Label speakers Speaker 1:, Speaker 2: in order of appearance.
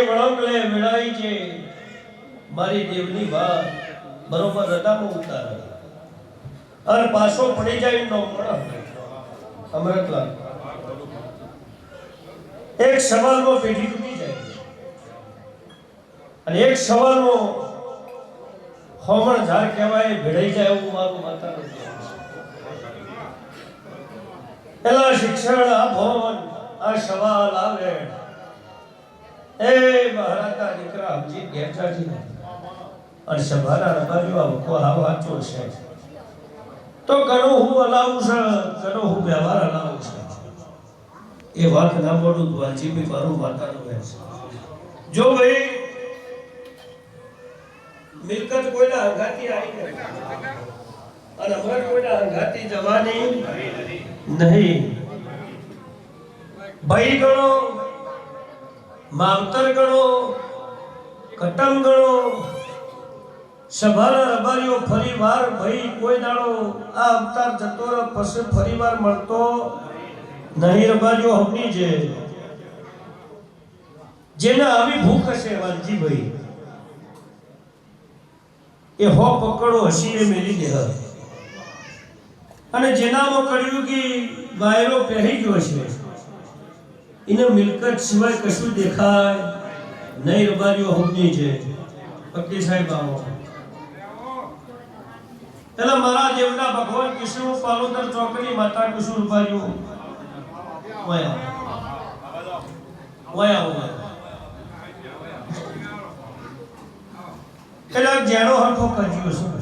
Speaker 1: વળંગલે મેળાઈ છે મારી દેવની વાત બરોબર રડામાં ઉતારે અને પાછો પડી જાય નો મળે અમૃતલાલ એક સવાલમાં પેઢી તૂટી જાય અને એક સવાલમાં હોમણ ઝાડ કહેવાય ભેળાઈ જાય એવું મારું માતાનું કહેવું છે એલા શિક્ષણ આ ભવન આ સવાલ આવે એ મહારાજના દીકરા હમજી ઘેરજાજી અને સભાના રબાજો આ વખો હાવ હાચો છે તો ઘણું હું હલાવું છે ઘણું હું વ્યવહાર હલાવું છે એ વાત ના પડું વાજીબી મારું માતાનું છે જો ભાઈ મિલકત કોઈના અંગાતી આવી અને અમર કોઈના અંગાતી જવાની નહીં ભાઈ ગણો માવતર ગણો કટમ ગણો સભાના રબારીઓ ફરીવાર ભાઈ કોઈ દાડો આ અવતાર જતો રહે પછી ફરીવાર મળતો નહીં રબારીઓ હમની છે જેને આવી ભૂખ હશે વાલજીભાઈ એ હો પકડો હસીને મેલી દે અને જેનામાં કર્યું કે વાયરો પહેરી ગયો છે એને મિલકત સિવાય કશું દેખાય નહીં રબારીઓ હમની છે પટ્ટી સાહેબ આવો પેલા મારા દેવના ભગવાન કિશોર પાલોદર ચોકડી માતા કિશોર રબારીઓ કદાચ જેનો હરખો કર્યો છે